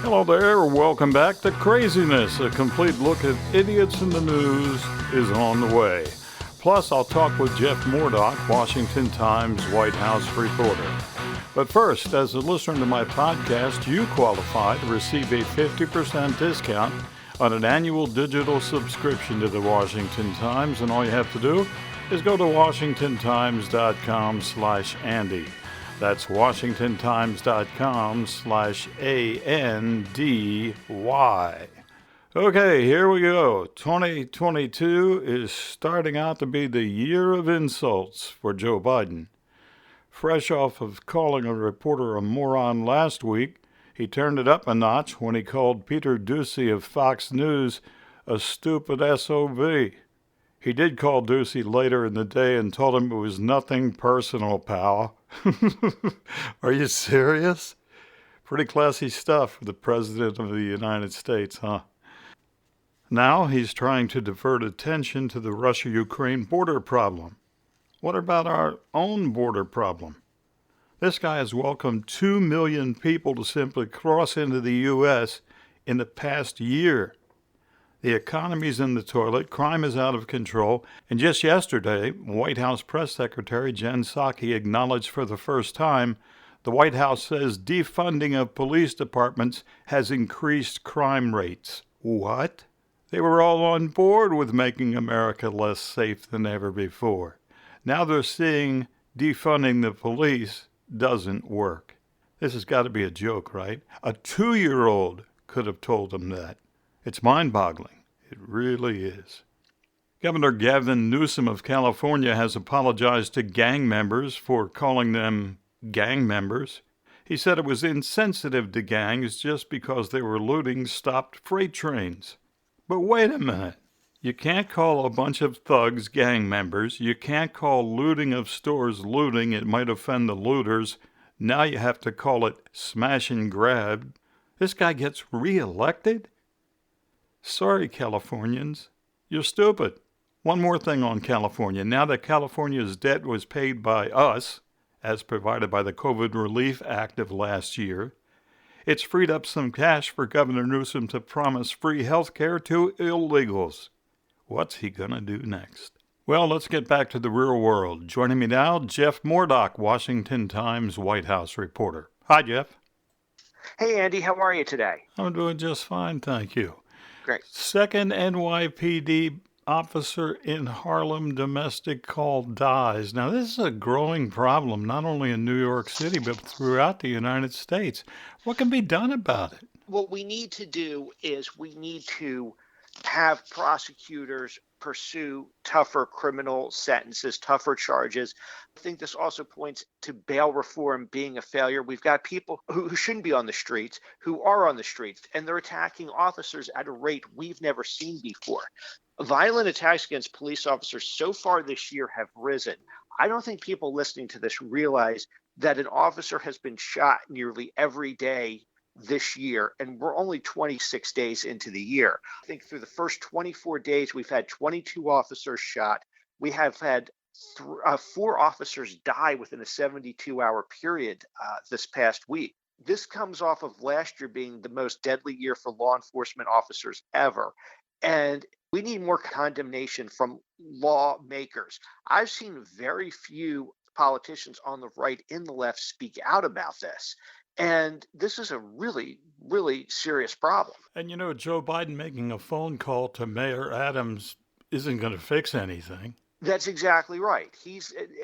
Hello there, welcome back to Craziness. A complete look at idiots in the news is on the way. Plus, I'll talk with Jeff Mordock, Washington Times White House reporter. But first, as a listener to my podcast, you qualify to receive a 50% discount on an annual digital subscription to the Washington Times, and all you have to do is go to washingtontimes.com/Andy. That's washingtontimes.com/ANDY. Okay, here we go. 2022 is starting out to be the year of insults for Joe Biden. Fresh off of calling a reporter a moron last week, he turned it up a notch when he called Peter Doocy of Fox News a stupid SOB. He did call Doocy later in the day and told him it was nothing personal, pal. Are you serious? Pretty classy stuff for the President of the United States, huh? Now he's trying to divert attention to the Russia-Ukraine border problem. What about our own border problem? This guy has welcomed 2 million people to simply cross into the U.S. in the past year. The economy's in the toilet, crime is out of control, and just yesterday, White House Press Secretary Jen Psaki acknowledged for the first time the White House says defunding of police departments has increased crime rates. What? They were all on board with making America less safe than ever before. Now they're seeing defunding the police doesn't work. This has got to be a joke, right? A 2-year-old could have told them that. It's mind-boggling. It really is. Governor Gavin Newsom of California has apologized to gang members for calling them gang members. He said it was insensitive to gangs just because they were looting stopped freight trains. But wait a minute. You can't call a bunch of thugs gang members. You can't call looting of stores looting. It might offend the looters. Now you have to call it smash and grab. This guy gets reelected? Sorry, Californians. You're stupid. One more thing on California. Now that California's debt was paid by us, as provided by the COVID Relief Act of last year, it's freed up some cash for Governor Newsom to promise free health care to illegals. What's he gonna do next? Well, let's get back to the real world. Joining me now, Jeff Mordock, Washington Times White House reporter. Hi, Jeff. Hey, Andy. How are you today? I'm doing just fine, thank you. Great. Second NYPD officer in Harlem domestic call dies. Now, this is a growing problem, not only in New York City, but throughout the United States. What can be done about it? What we need to do is we need to have prosecutors pursue tougher criminal sentences, tougher charges. I think this also points to bail reform being a failure. We've got people who shouldn't be on the streets, who are on the streets, and they're attacking officers at a rate we've never seen before. Violent attacks against police officers so far this year have risen. I don't think people listening to this realize that an officer has been shot nearly every day this year, and we're only 26 days into the year. I think through the first 24 days, we've had 22 officers shot. We have had 4 officers die within a 72-hour period this past week. This comes off of last year being the most deadly year for law enforcement officers ever. And we need more condemnation from lawmakers. I've seen very few politicians on the right and the left speak out about this. And this is a really, really serious problem. And you know, Joe Biden making a phone call to Mayor Adams isn't going to fix anything. That's exactly right.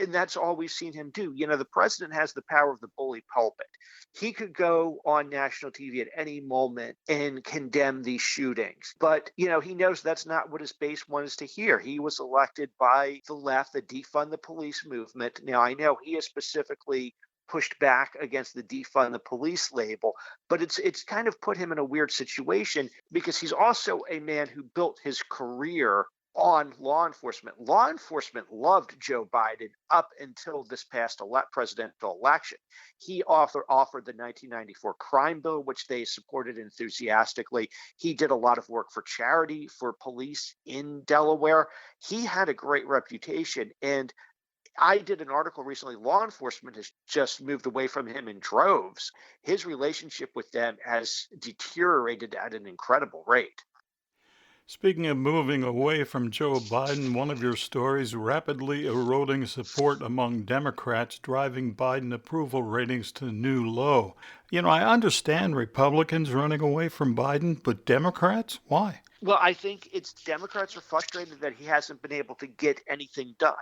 And that's all we've seen him do. You know, the president has the power of the bully pulpit. He could go on national TV at any moment and condemn these shootings. But, you know, he knows that's not what his base wants to hear. He was elected by the left, the defund the police movement. Now, I know he has specifically pushed back against the defund the police label, but it's kind of put him in a weird situation because he's also a man who built his career on law enforcement. Law enforcement loved Joe Biden up until this past presidential election. He offered the 1994 crime bill, which they supported enthusiastically. He did a lot of work for charity for police in Delaware. He had a great reputation, and I did an article recently. Law enforcement has just moved away from him in droves. His relationship with them has deteriorated at an incredible rate. Speaking of moving away from Joe Biden, one of your stories, rapidly eroding support among Democrats, driving Biden approval ratings to new low. I understand Republicans running away from Biden, but Democrats? Why? Well, I think it's Democrats are frustrated that he hasn't been able to get anything done.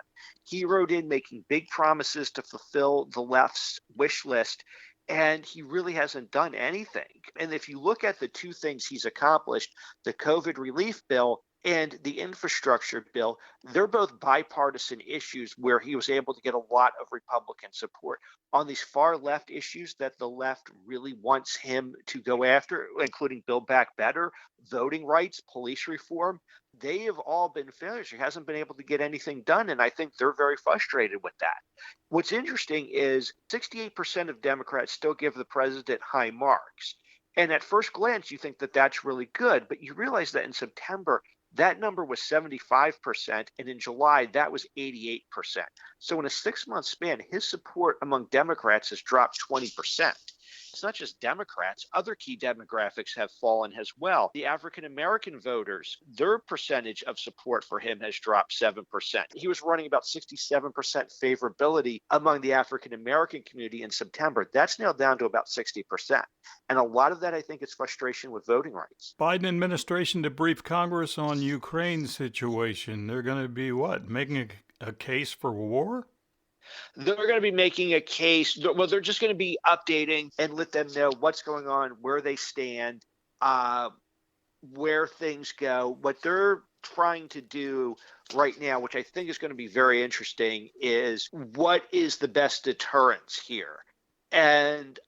He wrote in making big promises to fulfill the left's wish list, and he really hasn't done anything. And if you look at the two things he's accomplished, the COVID relief bill and the infrastructure bill, they're both bipartisan issues where he was able to get a lot of Republican support. On these far left issues that the left really wants him to go after, including Build Back Better, voting rights, police reform, they have all been failures. He hasn't been able to get anything done, and I think they're very frustrated with that. What's interesting is 68% of Democrats still give the president high marks. And at first glance, you think that that's really good, but you realize that in September, that number was 75%, and in July, that was 88%. So in a 6-month span, his support among Democrats has dropped 20%. It's not just Democrats. Other key demographics have fallen as well. The African American voters, their percentage of support for him has dropped 7%. He was running about 67% favorability among the African American community in September. That's now down to about 60%. And a lot of that, I think, is frustration with voting rights. Biden administration to brief Congress on Ukraine situation. They're going to be what? Making a case for war? They're going to be making a case. Well, they're just going to be updating and let them know what's going on, where they stand, where things go. What they're trying to do right now, which I think is going to be very interesting, is what is the best deterrence here? And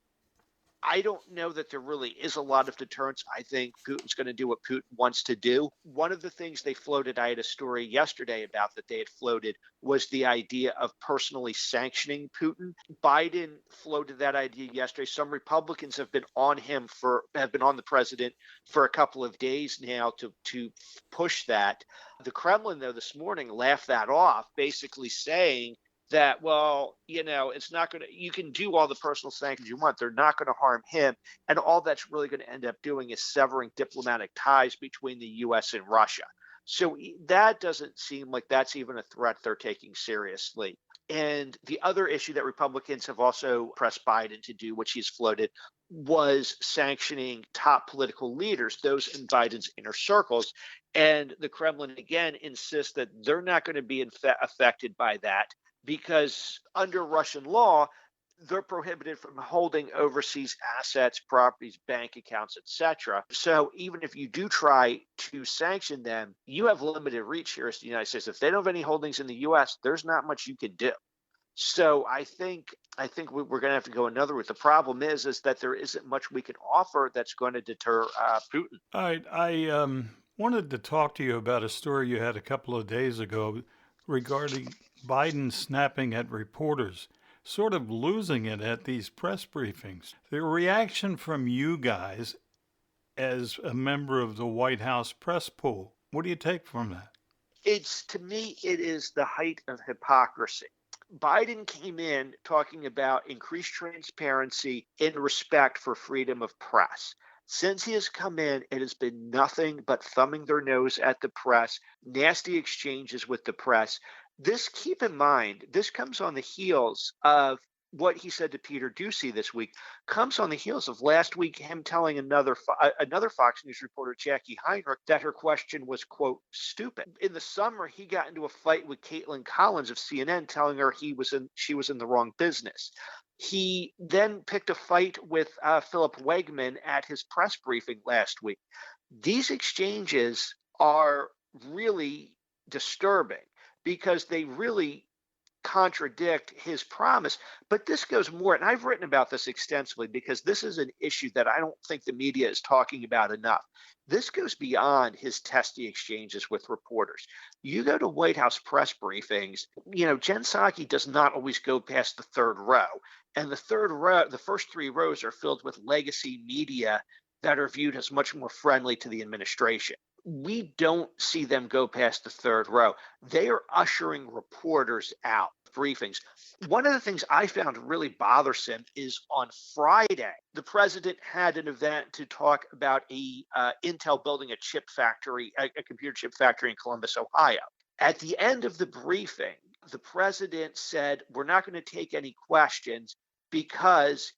I don't know that there really is a lot of deterrence. I think Putin's going to do what Putin wants to do. One of the things they floated, I had a story yesterday about that they had floated, was the idea of personally sanctioning Putin. Biden floated that idea yesterday. Some Republicans have been on the president for a couple of days now to push that. The Kremlin, though, this morning laughed that off, basically saying that, well, it's not going to, you can do all the personal sanctions you want. They're not going to harm him. And all that's really going to end up doing is severing diplomatic ties between the U.S. and Russia. So that doesn't seem like that's even a threat they're taking seriously. And the other issue that Republicans have also pressed Biden to do, which he's floated, was sanctioning top political leaders, those in Biden's inner circles. And the Kremlin, again, insists that they're not going to be affected by that, because under Russian law, they're prohibited from holding overseas assets, properties, bank accounts, etc. So even if you do try to sanction them, you have limited reach here as the United States. If they don't have any holdings in the U.S., there's not much you can do. So I think we're going to have to go another route. The problem is that there isn't much we can offer that's going to deter Putin. All right. I wanted to talk to you about a story you had a couple of days ago regarding Biden snapping at reporters, sort of losing it at these press briefings. The reaction from you guys as a member of the White House press pool, what do you take from that? To me, it is the height of hypocrisy. Biden came in talking about increased transparency and respect for freedom of press. Since he has come in, it has been nothing but thumbing their nose at the press, nasty exchanges with the press. Keep in mind, this comes on the heels of what he said to Peter Doocy this week, comes on the heels of last week him telling another Fox News reporter, Jackie Heinrich, that her question was, quote, stupid. In the summer, he got into a fight with Caitlin Collins of CNN, telling her she was in the wrong business. He then picked a fight with Philip Wegman at his press briefing last week. These exchanges are really disturbing because they really contradict his promise. But this goes more, and I've written about this extensively because this is an issue that I don't think the media is talking about enough. This goes beyond his testy exchanges with reporters. You go to White House press briefings, Jen Psaki does not always go past the third row. And the first 3 rows are filled with legacy media that are viewed as much more friendly to the administration. We don't see them go past the third row. They are ushering reporters out. briefings. One of the things I found really bothersome is on Friday, the president had an event to talk about Intel building a chip factory, a computer chip factory in Columbus, Ohio. At the end of the briefing, the president said, "We're not going to take any questions because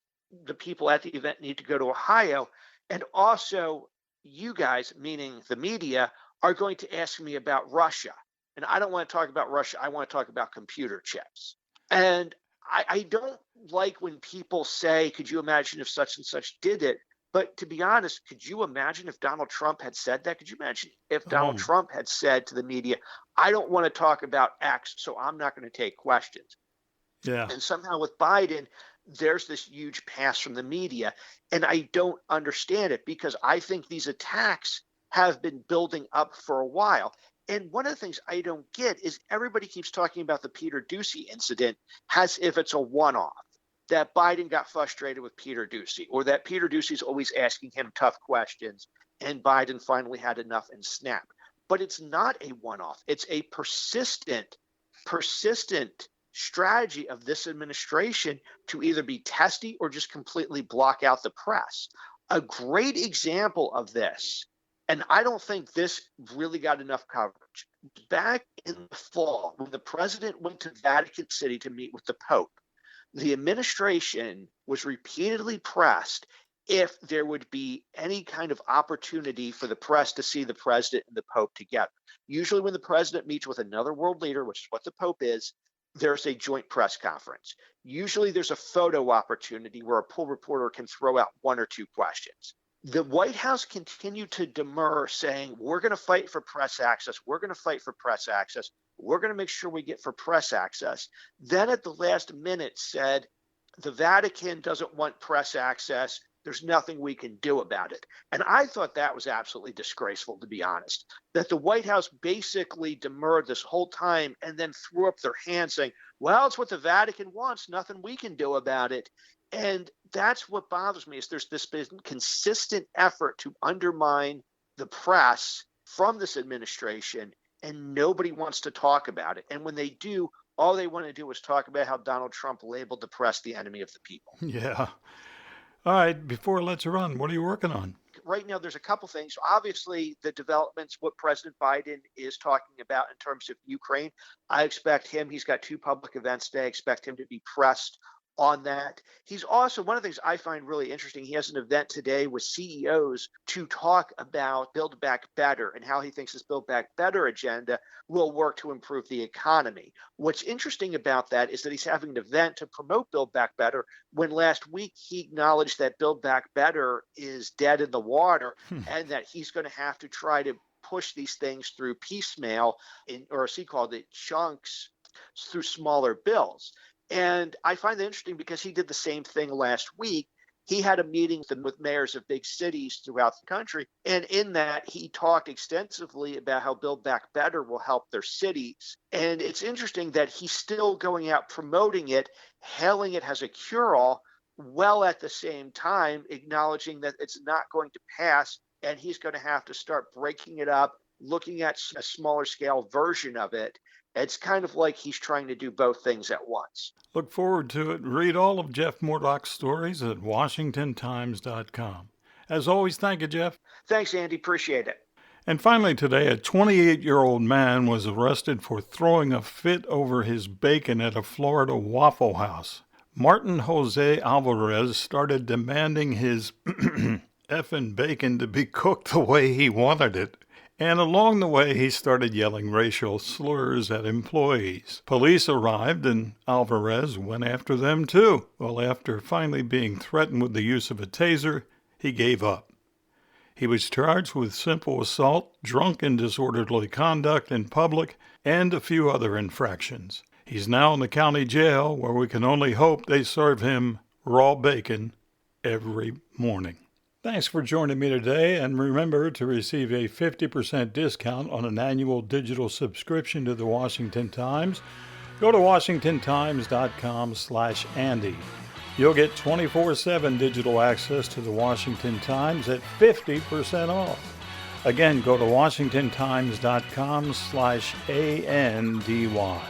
the people at the event need to go to Ohio. And also, you guys, meaning the media, are going to ask me about Russia. And I don't want to talk about Russia. I want to talk about computer chips." And I don't like when people say, "Could you imagine if such and such did it?" But to be honest, could you imagine if Donald Trump had said that? Could you imagine if Donald Trump had said to the media, "I don't want to talk about X, so I'm not going to take questions"? Yeah. And somehow with Biden, there's this huge pass from the media. And I don't understand it because I think these attacks have been building up for a while. And one of the things I don't get is everybody keeps talking about the Peter Doocy incident as if it's a one-off, that Biden got frustrated with Peter Doocy, or that Peter Doocy's always asking him tough questions and Biden finally had enough and snapped. But it's not a one-off. It's a persistent strategy of this administration to either be testy or just completely block out the press. A great example of this, and I don't think this really got enough coverage, back in the fall when the president went to Vatican City to meet with the Pope, the administration was repeatedly pressed if there would be any kind of opportunity for the press to see the president and the Pope together. Usually when the president meets with another world leader, which is what the Pope is, there's a joint press conference. Usually there's a photo opportunity where a pool reporter can throw out one or two questions. The White House continued to demur, saying, "We're going to fight for press access. We're going to fight for press access. We're going to make sure we get for press access." Then at the last minute said, "The Vatican doesn't want press access. There's nothing we can do about it." And I thought that was absolutely disgraceful, to be honest, that the White House basically demurred this whole time and then threw up their hands saying, "Well, it's what the Vatican wants. Nothing we can do about it." And that's what bothers me is there's this consistent effort to undermine the press from this administration, and nobody wants to talk about it. And when they do, all they want to do is talk about how Donald Trump labeled the press the enemy of the people. Yeah. All right. Before Let's Run, what are you working on? Right now, there's a couple things. Obviously, the developments, what President Biden is talking about in terms of Ukraine, I expect him, he's got 2 public events today, I expect him to be pressed on that. He's also, one of the things I find really interesting, he has an event today with CEOs to talk about Build Back Better and how he thinks this Build Back Better agenda will work to improve the economy. What's interesting about that is that he's having an event to promote Build Back Better when last week he acknowledged that Build Back Better is dead in the water and that he's going to have to try to push these things through piecemeal, or as he called it, chunks, through smaller bills. And I find that interesting because he did the same thing last week. He had a meeting with mayors of big cities throughout the country. And in that, he talked extensively about how Build Back Better will help their cities. And it's interesting that he's still going out promoting it, hailing it as a cure-all, while at the same time acknowledging that it's not going to pass and he's going to have to start breaking it up, looking at a smaller scale version of it. It's kind of like he's trying to do both things at once. Look forward to it. Read all of Jeff Mordock's stories at WashingtonTimes.com. As always, thank you, Jeff. Thanks, Andy. Appreciate it. And finally today, a 28-year-old man was arrested for throwing a fit over his bacon at a Florida Waffle House. Martin Jose Alvarez started demanding his effing bacon to be cooked the way he wanted it. And along the way, he started yelling racial slurs at employees. Police arrived, and Alvarez went after them, too. Well, after finally being threatened with the use of a taser, he gave up. He was charged with simple assault, drunk and disorderly conduct in public, and a few other infractions. He's now in the county jail, where we can only hope they serve him raw bacon every morning. Thanks for joining me today, and remember to receive a 50% discount on an annual digital subscription to the Washington Times. Go to WashingtonTimes.com/Andy. You'll get 24/7 digital access to the Washington Times at 50% off. Again, go to WashingtonTimes.com/ANDY.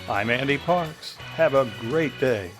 I'm Andy Parks. Have a great day.